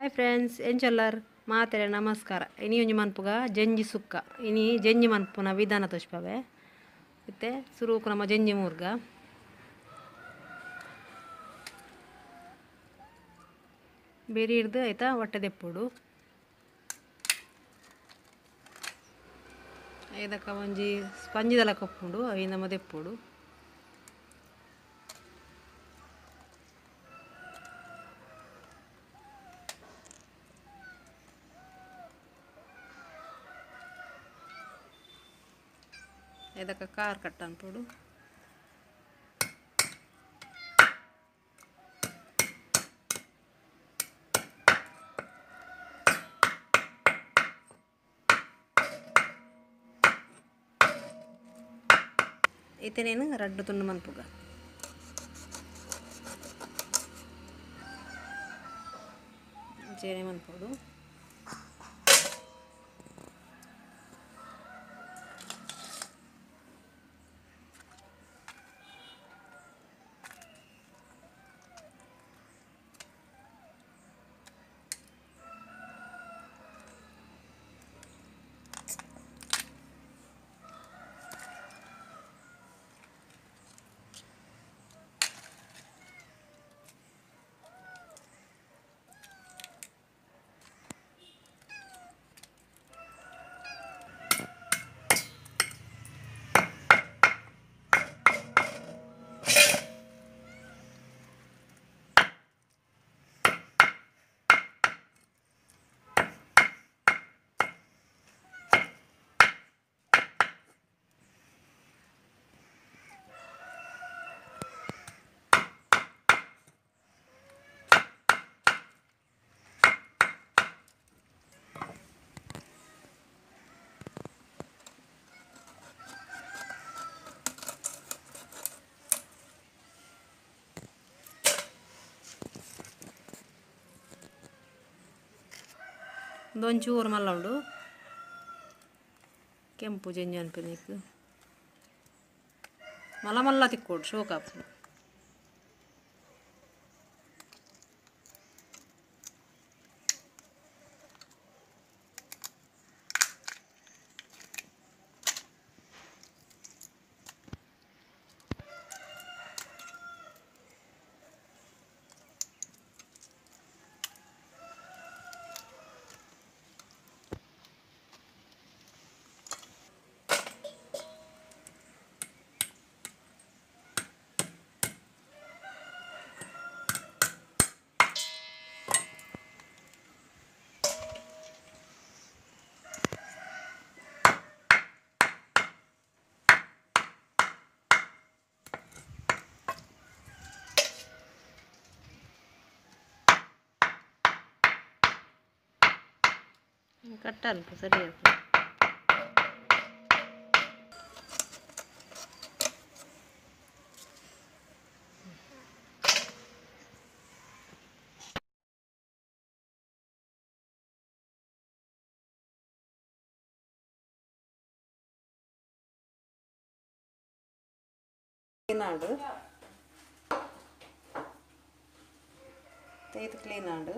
Hi friends ಏನು ಚಲ್ಲರ್ ಮಾತೆರೆ ನಮಸ್ಕಾರ ಇನಿ ಒಂಜಿ ಮನ್ಪುಗ ಜಂಜಿ ಸುಕ್ಕ ಇನಿ ಜಂಜಿ ಮನ್ಪುನ ವಿಧಾನ ತೋಜ್ಪಾವೆ ಮತ್ತೆ ಸುರುಕು ನಮ್ಮ ಜಂಜಿ ಮೂರ್ಗ ಬೇರೆ ಹಿಡ್ದು ಆಯ್ತಾ ಹೊಟ್ಟೆ ದೆಪ್ಪುಡು ಇದಕ್ಕೆ ಒಂಜಿ ಸ್ಪಂಜಿದೆಲ್ಲ ಕಪ್ಪುಂಡು ಅವಿಂದ ನಮ್ಮ ದೆಪ್ಪುಡು ಇದಕ್ಕೆ ಕಾರ್ ಕಟ್ಟ ಅನ್ಪೋಡು ಇತನೇನು ರಡ್ಡು ತುಂಡು ಮನ್ಪುಗ ಜೇನೆ ಮನ್ಪೋಡು ಒಂಚೂರು ಮಲ್ಲ ಉಂಡು ಕೆಂಪು ಜಂಜಿ ಅನ್ಪಬೇಕು ಮಲ್ಲ ಮಲ್ಲ ತಿಕ್ಕೋಡು ಶೋಕಾಪ್ ಕಟ್ಟಲ್ಪ ಸರಿ ಆಗ್ತದೆ ಕ್ಲೀನ್ ಆಡು ಇದು ಕ್ಲೀನ್ ಆಡು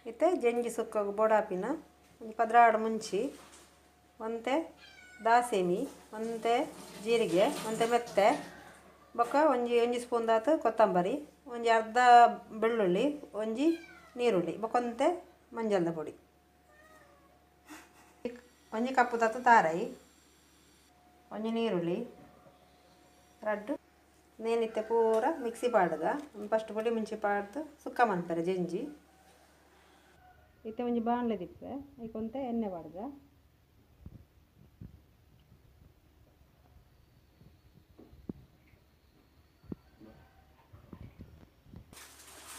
ಇತ್ತೆ ಜಂಜಿ ಸುಕ್ಕಾಗ ಬೋಡಾಪಿನ ಒಂದು ಪದ್ರಾಡು ಮುಂಚಿ ಒಂತೆ ದಾಸೇನಿ ಒಂತೆ ಜೀರಿಗೆ ಒಂತೆ ಮೆತ್ತೆ ಬೊಕ್ಕ ಒಂಜಿ ಸ್ಪೂನ್ ದಾತು ಕೊತ್ತಂಬರಿ ಒಂಜಿ ಅರ್ಧ ಬೆಳ್ಳುಳ್ಳಿ ಒಂಜಿ ನೀರುಳ್ಳಿ ಬೊಕ್ಕೊಂತೆ ಮಂಜಲ್ದ ಪೊಡಿ ಒಂಜಿ ಕಪ್ಪು ದಾತು ತಾರಾಯಿ ಒಂಜಿ ನೀರುಳ್ಳಿ ರಡ್ಡು ನೇನಿತ್ತೆ ಪೂರ ಮಿಕ್ಸಿ ಪಾಡ್ಗ ಫಸ್ಟ್ ಪೊಡಿ ಮುಂಚಿ ಪಾಡ್ದು ಸುಕ್ಕ ಮನ್ಪರೆ ಜಂಜಿ ಇತ್ತೆ ಒಂಜಿ ಬಾಣಲೆ ದಿಪ್ಪೆ ಐಕೊಂತೆ ಎಣ್ಣೆ ಪಾಡ್ಗ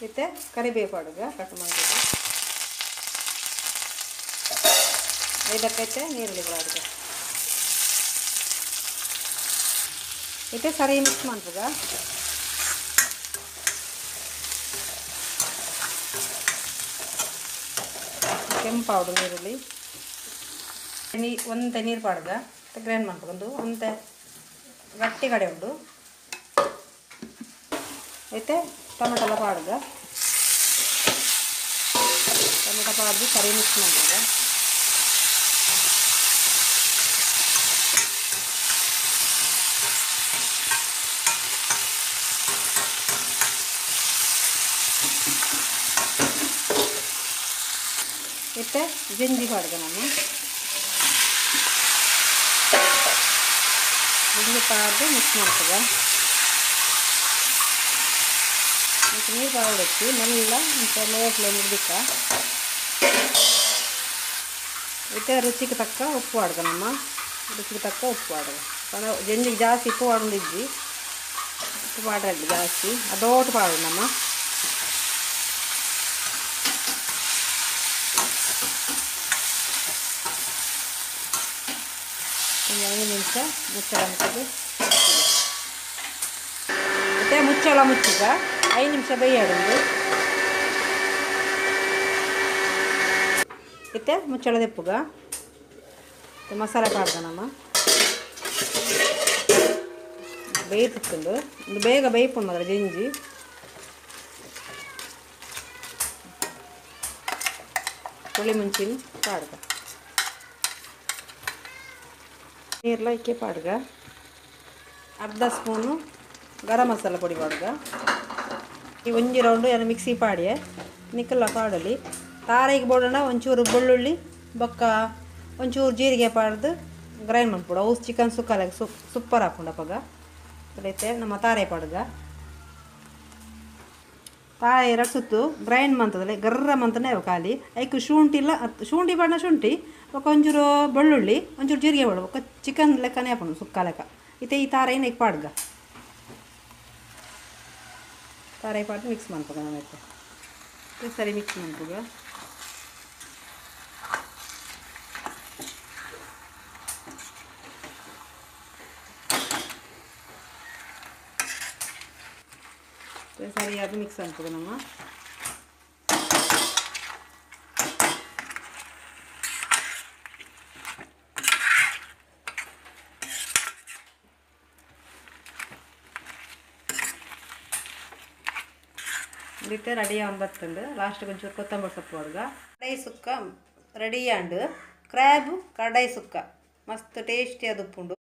ಇತ್ತೆ ಕರಿಬೇವು ಪಾಡ್ಗ ಕಟ್ ಮಾಡಿದ ಇದಕ್ಕೈತೆ ನೀರುಳ್ಳಿ ಪಾಡ್ಗ ಇತ್ತೆ ಸರಿ ಮಿಕ್ಸ್ ಮಾಡ್ಬೋದ ಕೆಂಪಾಡು ನೀರುಳ್ಳಿ ಒಂತೆ ನೀರು ಪಾಡ್ಗ ಗ್ರೈಂಡ್ ಮಾಡ್ಕೊಂಡು ಒಂತೆ ಗಟ್ಟಿ ಕಡೆ ಉಂಡು ಐತೆ ಟೊಮೆಟೊ ಎಲ್ಲ ಪಾಡ್ಗ ಪಾಡ್ದು ಸರಿ ಮಿಕ್ಸ್ ಮಾಡ್ತೇವೆ. ಮತ್ತೆ ಜಂಜಿ ಪಾಡ್ಗ ನಾನು ಜಂಜಿ ಪಾಡ್ದು ಮಿಕ್ಸ್ ಮಾಡ್ತೇವೆ. ಮತ್ತು ನೀರು ಪಾಡಕ್ಕೆ ಮೆಲ್ಲ ಮತ್ತು ಲೋ ಫ್ಲೇಮ್ ಇಡ್ಬೇಕ. ಮತ್ತೆ ರುಚಿಗೆ ತಕ್ಕ ಉಪ್ಪು ಪಾಡ್ಗ ನಮ್ಮ ರುಚಿಗೆ ತಕ್ಕ ಉಪ್ಪು ಪಾಡ್ಗ. ಜಂಜಿಗೆ ಜಾಸ್ತಿ ಉಪ್ಪು ಪಾಡೋದಿದ್ವಿ ಉಪ್ಪು ಪಾಡ್ರಿ ಜಾಸ್ತಿ ಅದೋಟು ಪಾಡು ನಮ್ಮ. ಒಂದು 5 ನಿಮಿಷ ಮುಚ್ಚಳ ಮುಚ್ಚಿದ್ದು ಮತ್ತು ಮುಚ್ಚಳ ಮುಚ್ಚಿಗ 5 ನಿಮಿಷ ಬೇಯೋದು. ಮತ್ತೆ ಮುಚ್ಚಳ ತೆಪ್ಪುಗ ಮಸಾಲೆ ಪಾಡ್ಗ ನಮ್ಮ ಬೇಯ್ತಿತ್ತು ಒಂದು ಬೇಗ ಬೇಯ್ಪುಂಡು ಮಾತ್ರ ಜಂಜಿ. ಹುಳಿ ಮುಂಚಿನ ಪಾಡ್ಗ ನೀರ್ಲ ಇಕ್ಕೆ ಪಾಡ್ಗ. ಅರ್ಧ ಸ್ಪೂನು ಗರಂ ಮಸಾಲ ಪೊಡಿ ಪಾಡ್ಗ. ಈ ಒಂಜಿ ರೌಂಡು ಏನು ಮಿಕ್ಸಿ ಪಾಡಿ ನಿಕ್ಕಲ್ಲ ಪಾಡಲಿ ತಾರೆಗೆ ಬೋಡೋಣ. ಒಂಚೂರು ಬೆಳ್ಳುಳ್ಳಿ ಬೊಕ್ಕ ಒಂಚೂರು ಜೀರಿಗೆ ಪಾಡ್ದು ಗ್ರೈಂಡ್ ಮಾಡ್ಬಿಡು. ಅವು ಚಿಕನ್ ಸುಕ್ಕಲಾಗ ಸೂಪರ್ ಹಾಕೊಂಡಪ್ಪಗ ಅದೈತೆ ನಮ್ಮ ತಾರೆ ಪಾಡ್ಗ. ತಾಳೆ 2 ಸುತ್ತು ಗ್ರೈಂಡ್ ಮಂತದಲ್ಲಿ ಗರ್ರಮ್ ಅಂತಲೇ ಖಾಲಿ ಐಕು ಶುಂಠಿ ಇಲ್ಲ ಶುಂಠಿ ಬಣ್ಣ ಶುಂಠಿ ఒక ಒಂಚೂರು ಬೆಳ್ಳುಳ್ಳಿ ಒಂಚೂರು ಜೀರಿಗೆ ಬೇಡ ఒక ಚಿಕನ್ ಲೆಕ್ಕನೇ ಹಾಕೊಂಡು ಸುಕ್ಕ ಲೆಕ್ಕ ಇತ್ತೆ ಈ ತಾರೆ ಏನು ಪಾಡ್ಗ ತಾರೆ ಪಾಡ್ದು ಮಿಕ್ಸ್ ಮಾಡ್ತಗ ನಾವೈತೆ ಸರಿ ಮಿಕ್ಸ್ ಮಾಡ್ತಗ. ಸರಿಯಾದ ಮಿಕ್ಸ್ ಆಗ್ತದೆ ನಮ್ಮ. ಇದಕ್ಕೆ ರೆಡಿ ಆಗುತ್ತದೆ. ಲಾಸ್ಟ್ಗೆ ಒಂಚೂರು ಕೊತ್ತಂಬರಿ ಸೊಪ್ಪು ಹೊಡ್ಗ ಕಡಾಯಿ ಸುಕ್ಕ ರೆಡಿ ಆಂಡ್ ಕ್ರ್ಯಾಬ್ ಕಡಾಯಿ ಸುಕ್ಕ ಮಸ್ತ್ ಟೇಸ್ಟಿ ಅದು ಉಪ್ಪುಂಡು.